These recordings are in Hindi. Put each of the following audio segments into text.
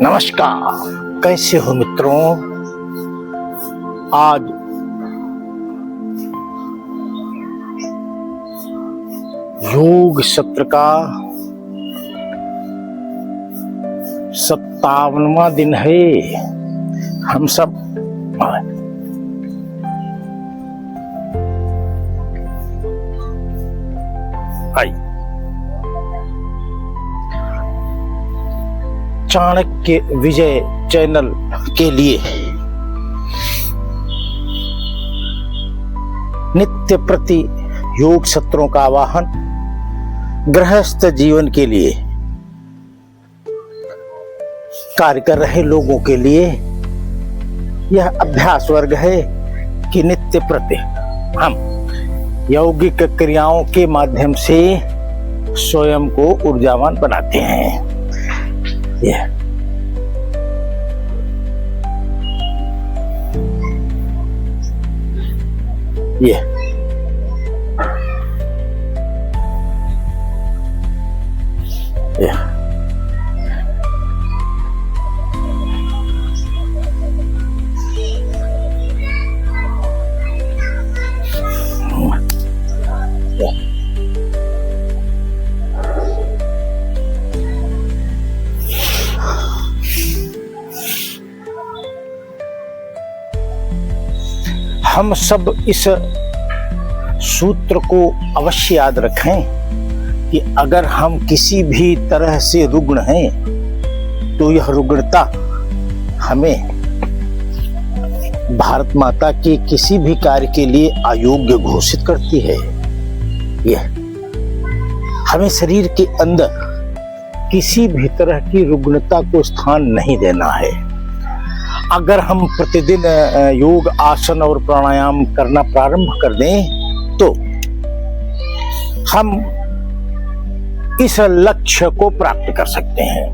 नमस्कार, कैसे हो मित्रों। आज योग सत्र का 57वां दिन है। हम सब आई चाणक्य विजय चैनल के लिए नित्य प्रति योग सत्रों का आवाहन गृहस्थ जीवन के लिए कार्य कर रहे लोगों के लिए यह अभ्यास वर्ग है कि नित्य प्रति हम यौगिक क्रियाओं के माध्यम से स्वयं को ऊर्जावान बनाते हैं। Yeah. Yeah. Yeah. हम सब इस सूत्र को अवश्य याद रखें कि अगर हम किसी भी तरह से रुग्ण हैं तो यह रुग्णता हमें भारत माता के किसी भी कार्य के लिए अयोग्य घोषित करती है। यह हमें शरीर के अंदर किसी भी तरह की रुग्णता को स्थान नहीं देना है। अगर हम प्रतिदिन योग आसन और प्राणायाम करना प्रारंभ कर दें तो हम इस लक्ष्य को प्राप्त कर सकते हैं।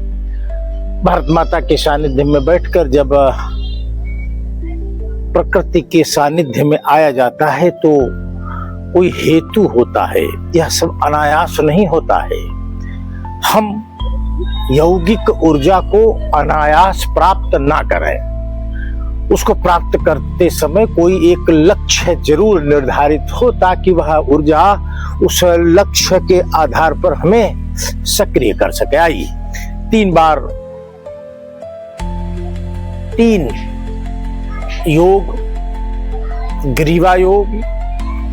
भारत माता के सानिध्य में बैठकर जब प्रकृति के सानिध्य में आया जाता है तो कोई हेतु होता है, यह सब अनायास नहीं होता है। हम यौगिक ऊर्जा को अनायास प्राप्त ना करें, उसको प्राप्त करते समय कोई एक लक्ष्य जरूर निर्धारित हो ताकि वह ऊर्जा उस लक्ष्य के आधार पर हमें सक्रिय कर सके। आइए 3 योग, ग्रीवा योग,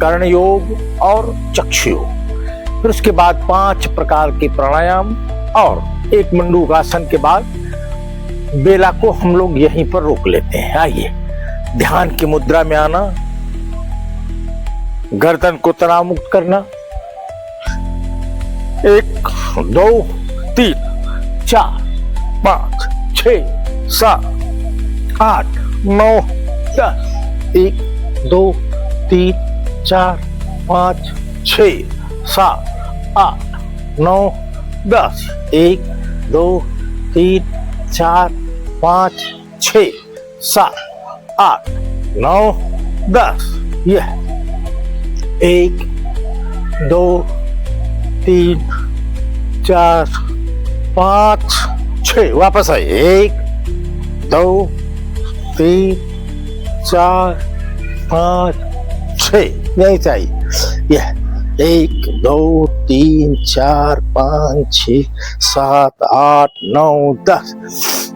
कर्ण योग और चक्षु योग, फिर उसके बाद 5 प्रकार के प्राणायाम और एक मंडूकासन के बाद बेला को हम लोग यहीं पर रोक लेते हैं। आइए ध्यान की मुद्रा में आना, गर्दन को तनाव मुक्त करना। 1 2 3 4 5 6 7 8 9 10 1 2 3 4 5 6 7 8 9 10 1 2 3 4 5 6 7 8 9 10। यह 1 2 3 4 5 6। वापस आए 1 2 3 4 5 6। नहीं चाहिए। यह 1 2 3 4 5 6 7 8 9 10।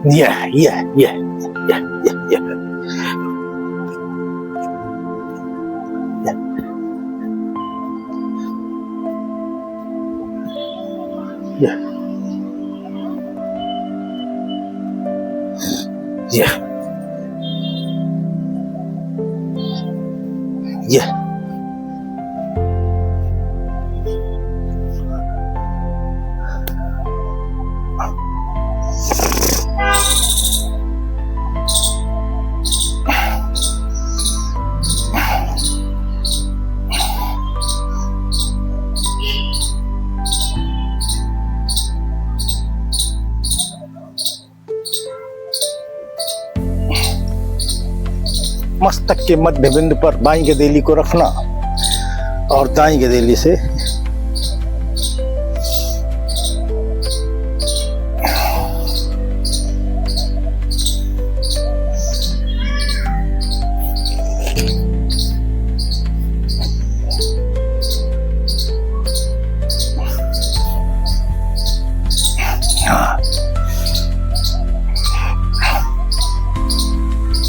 Yeah. Yeah. मस्तक के मध्य बिंदु पर बाईं गदेली को रखना और दाईं गदेली से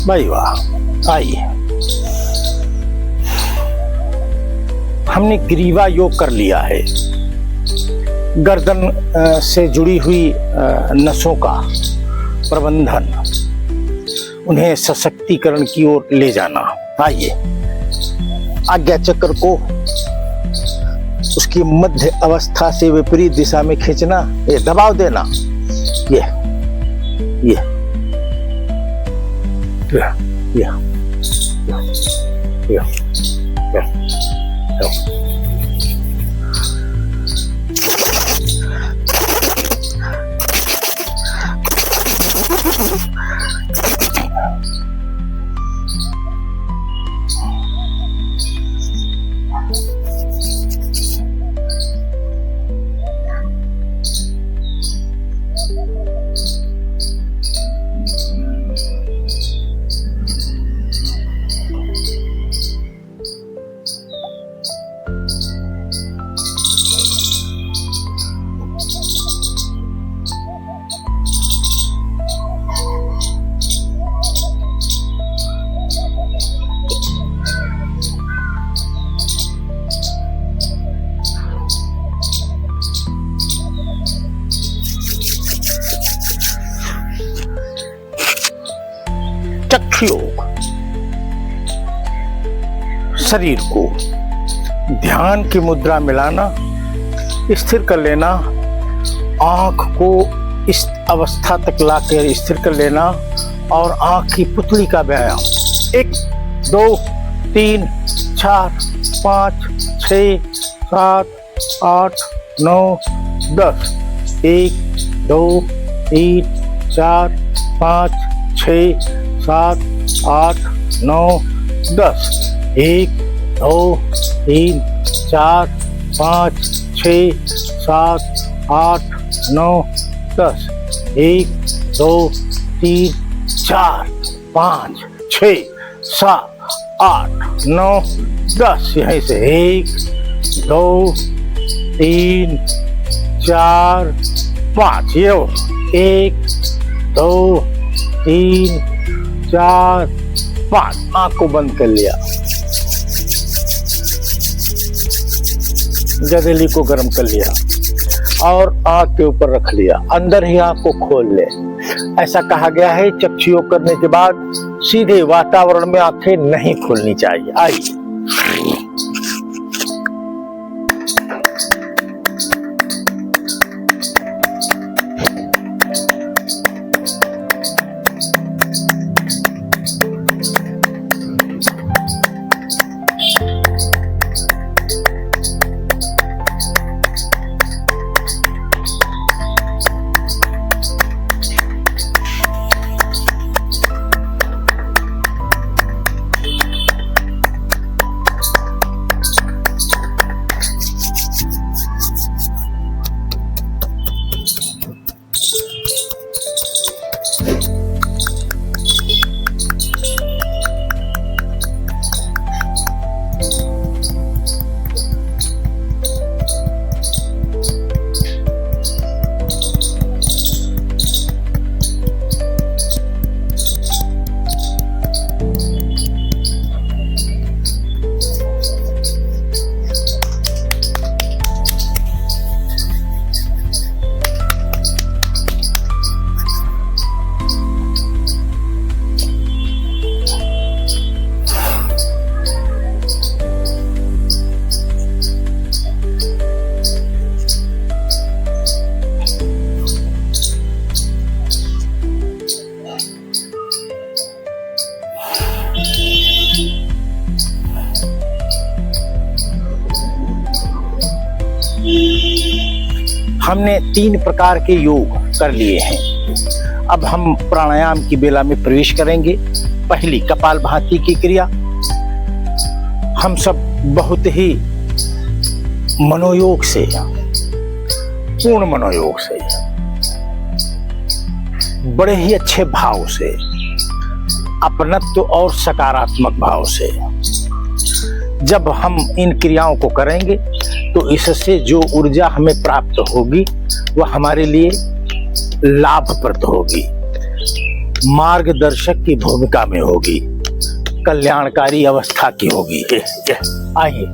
भाई वाह। आइए, हमने ग्रीवा योग कर लिया है। गर्दन से जुड़ी हुई नसों का प्रबंधन, उन्हें सशक्तिकरण की ओर ले जाना। आइए, आज्ञा चक्र को उसकी मध्य अवस्था से विपरीत दिशा में खींचना, ये दबाव देना, ये चक्षु योग। शरीर को ध्यान की मुद्रा में लाना, स्थिर कर लेना, आंख को इस अवस्था तक लाकर स्थिर कर लेना और आंख की पुतली का व्यायाम। 1 2 3 4 5 6 7 8 9 10। 1 2 3 4 5 6 7 8 9 10। 1 2 3 4 5 6 7 8 9 10। 1 2 3 4 5 6 7 8 9 10। यहीं से 1 2 3 4 5। ये 1 2 3 4 5। आंख को बंद कर लिया, गदेली को गर्म कर लिया और आंख के ऊपर रख लिया। अंदर ही आंख को खोल ले। ऐसा कहा गया है, चक्षु योग करने के बाद सीधे वातावरण में आंखें नहीं खोलनी चाहिए। आइए, हमने 3 प्रकार के योग कर लिए हैं। अब हम प्राणायाम की बेला में प्रवेश करेंगे। पहली कपालभाति की क्रिया। हम सब बहुत ही मनोयोग से, पूर्ण मनोयोग से, बड़े ही अच्छे भाव से, अपनत्व और सकारात्मक भाव से जब हम इन क्रियाओं को करेंगे तो इससे जो ऊर्जा हमें प्राप्त होगी वह हमारे लिए लाभप्रद होगी। मार्गदर्शक की भूमिका में होगी, कल्याणकारी अवस्था की होगी। आइए,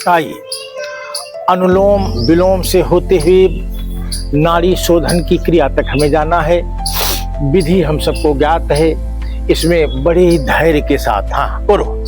आइए, अनुलोम विलोम से होते हुए नाड़ी शोधन की क्रिया तक हमें जाना है। विधि हम सबको ज्ञात है, इसमें बड़े ही धैर्य के साथ, हाँ करो।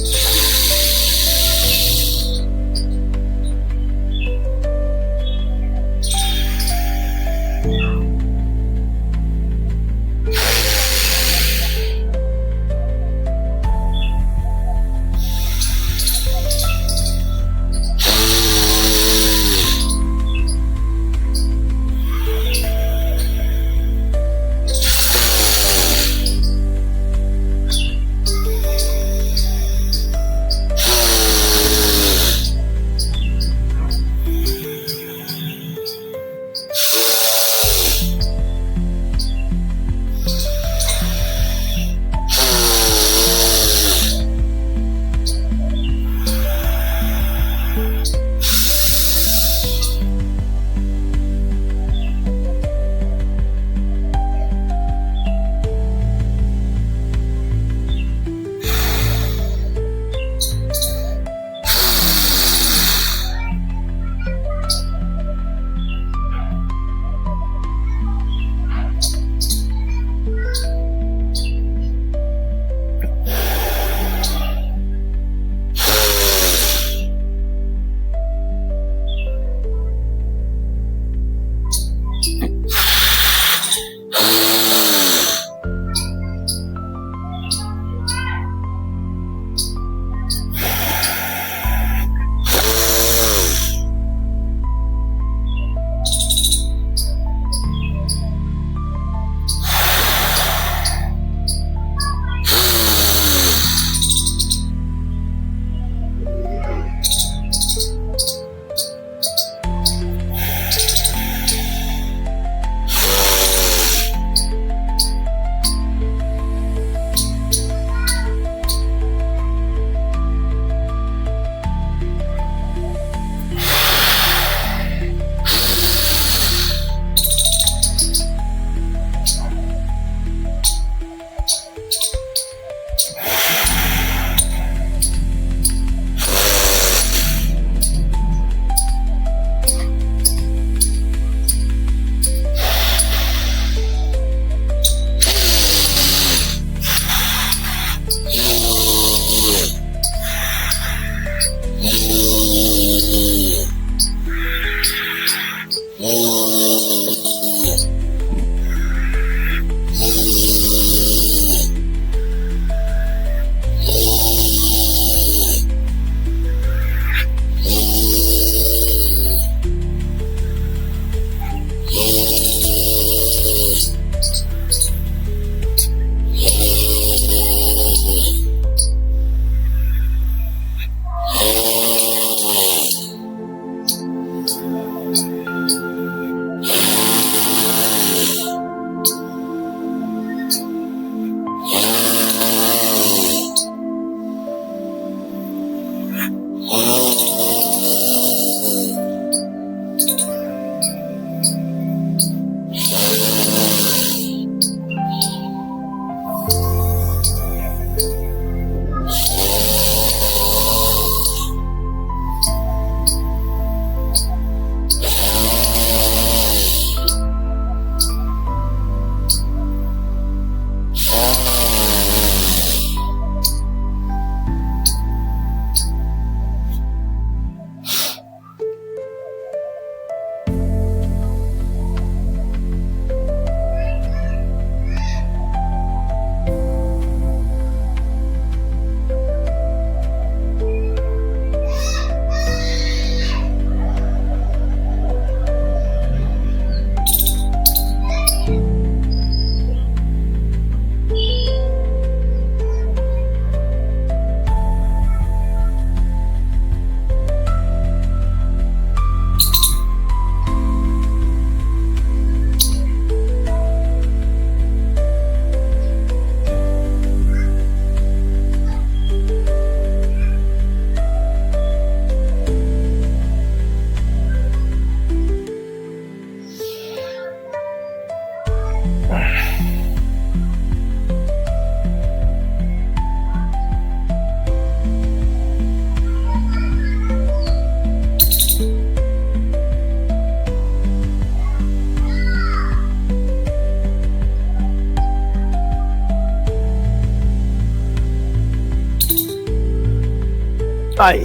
आए।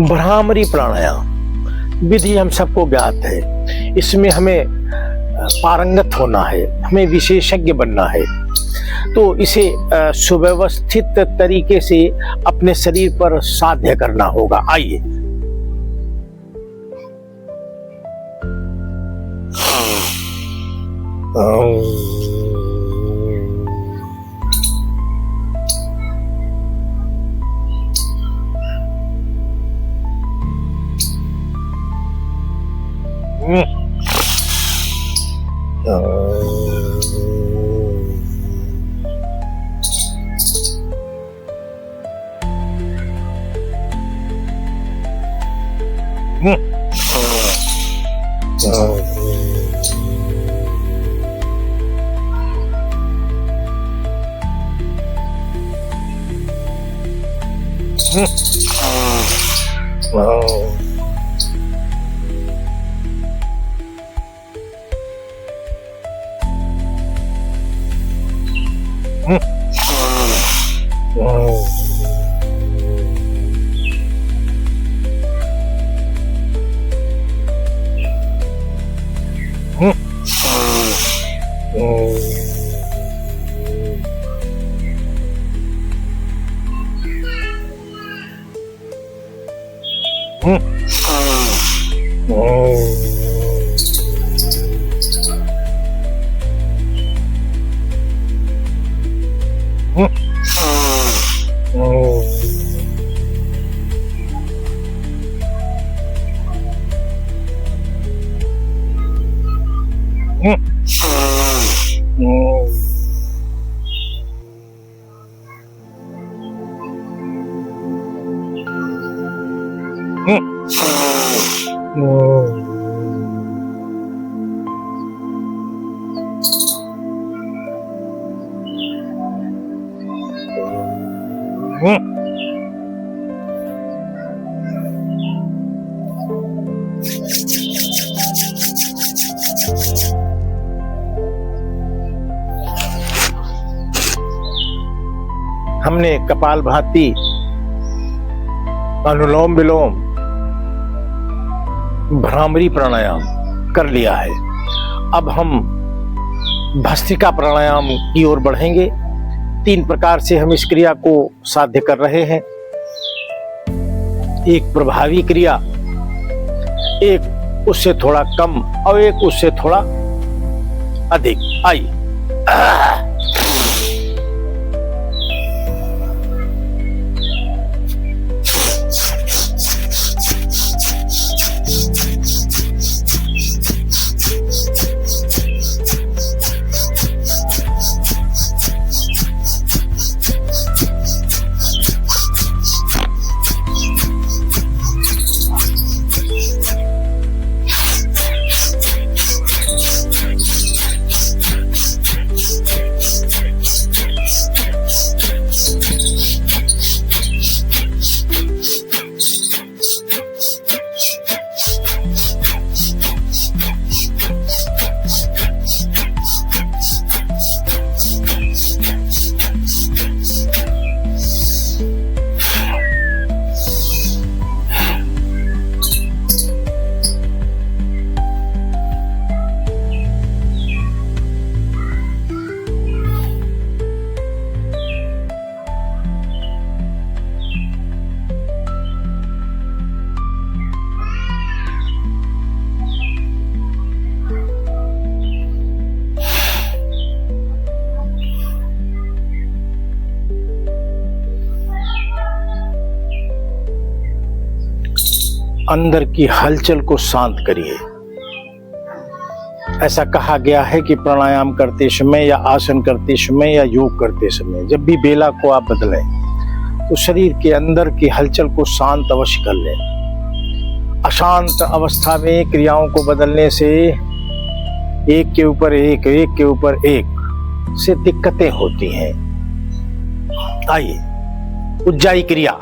भ्रामरी प्राणायाम विधि हम सबको ज्ञात है। इसमें हमें पारंगत होना है, हमें विशेषज्ञ बनना है। तो इसे सुव्यवस्थित तरीके से अपने शरीर पर साध्य करना होगा। आइए, हमने कपालभाति, अनुलोम विलोम, भ्रामरी प्राणायाम कर लिया है। अब हम भस्त्रिका प्राणायाम की ओर बढ़ेंगे। 3 प्रकार से हम इस क्रिया को साध्य कर रहे हैं। एक प्रभावी क्रिया, एक उससे थोड़ा कम और एक उससे थोड़ा अधिक। आइए, अंदर की हलचल को शांत करिए। ऐसा कहा गया है कि प्राणायाम करते समय या आसन करते समय या योग करते समय जब भी बेला को आप बदलें तो शरीर के अंदर की हलचल को शांत अवश्य कर लें। अशांत अवस्था में क्रियाओं को बदलने से एक के ऊपर एक, एक के ऊपर एक से दिक्कतें होती हैं। आइए, उज्जाई क्रिया।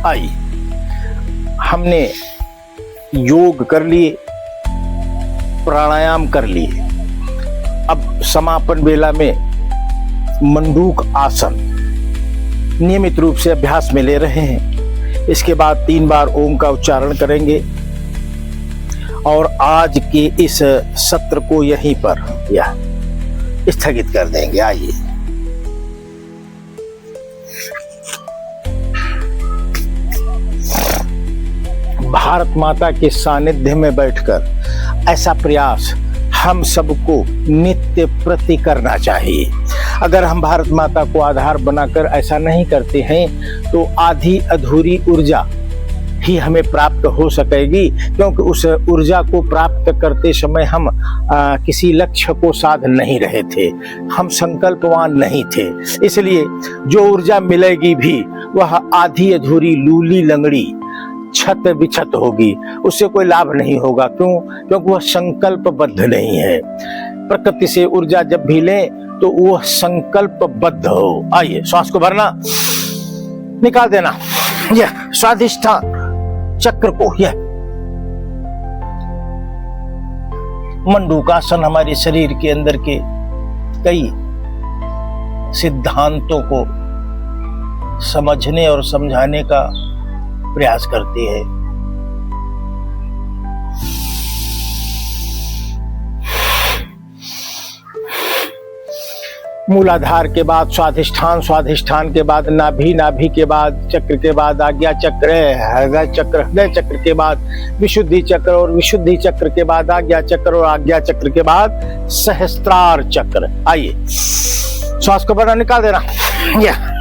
आइए, हमने योग कर लिए, प्राणायाम कर लिए, अब समापन वेला में मंडूक आसन नियमित रूप से अभ्यास में ले रहे हैं। इसके बाद 3 बार ओम का उच्चारण करेंगे और आज के इस सत्र को यहीं पर या स्थगित कर देंगे। आइए, भारत माता के सानिध्य में बैठकर ऐसा प्रयास हम सबको नित्य प्रति करना चाहिए। अगर हम भारत माता को आधार बनाकर ऐसा नहीं करते हैं तो आधी अधूरी ऊर्जा ही हमें प्राप्त हो सकेगी, क्योंकि उस ऊर्जा को प्राप्त करते समय हम किसी लक्ष्य को साध नहीं रहे थे, हम संकल्पवान नहीं थे। इसलिए जो ऊर्जा मिलेगी भी वह आधी अधूरी, लूली लंगड़ी, छत बिछत होगी, उससे कोई लाभ नहीं होगा। क्यों? क्योंकि वह संकल्पबद्ध नहीं है। प्रकृति से ऊर्जा जब भी लें तो वह संकल्पबद्ध हो। आइए, श्वास को भरना, निकाल देना, यह स्वाधिष्ठान चक्र को, यह मंडूकासन हमारे शरीर के अंदर के कई सिद्धांतों को समझने और समझाने का प्रयास करती है। मूलाधार के बाद स्वाधिष्ठान, स्वाधिष्ठान के बाद नाभि, नाभि के बाद चक्र के बाद आज्ञा चक्र, हृदय चक्र, हृदय चक्र के बाद विशुद्धि चक्र और विशुद्धि चक्र के बाद आज्ञा चक्र और आज्ञा चक्र के बाद सहस्त्रार चक्र। आइए, श्वास को बाहर निकाल देना, यह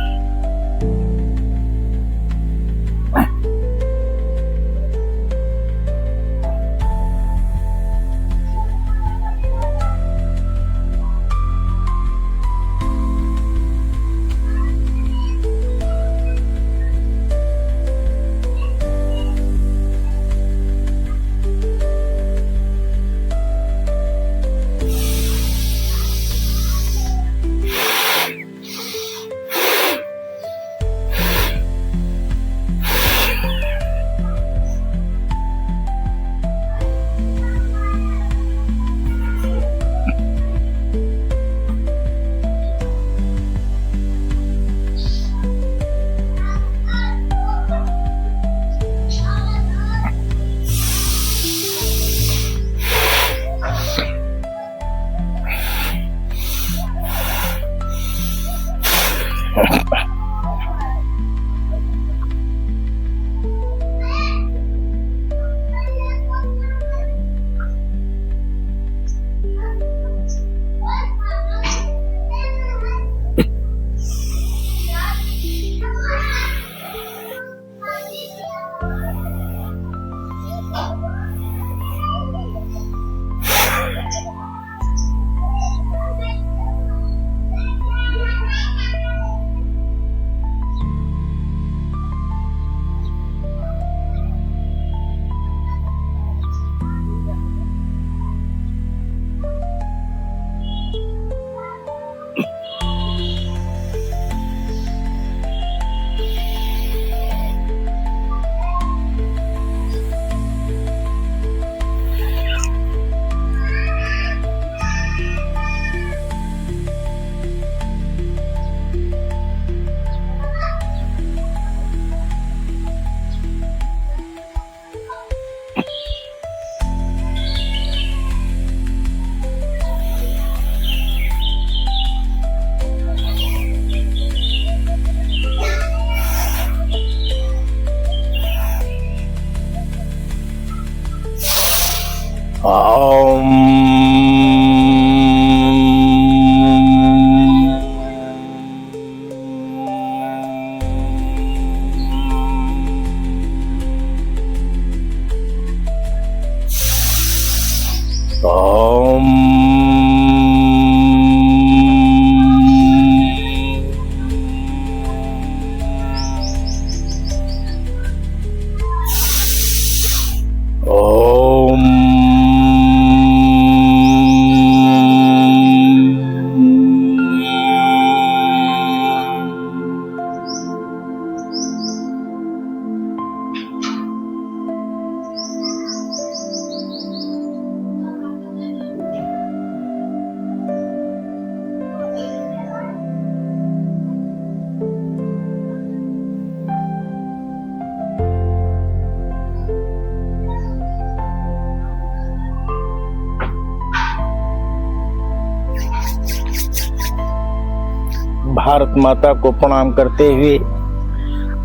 भारत माता को प्रणाम करते हुए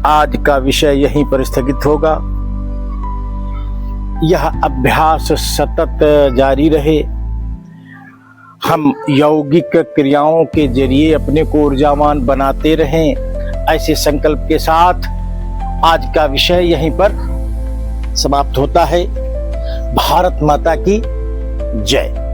आज का विषय यहीं पर स्थगित होगा। यह अभ्यास सतत जारी रहे। हम यौगिक क्रियाओं के जरिए अपने को ऊर्जावान बनाते रहें, ऐसे संकल्प के साथ आज का विषय यहीं पर समाप्त होता है। भारत माता की जय।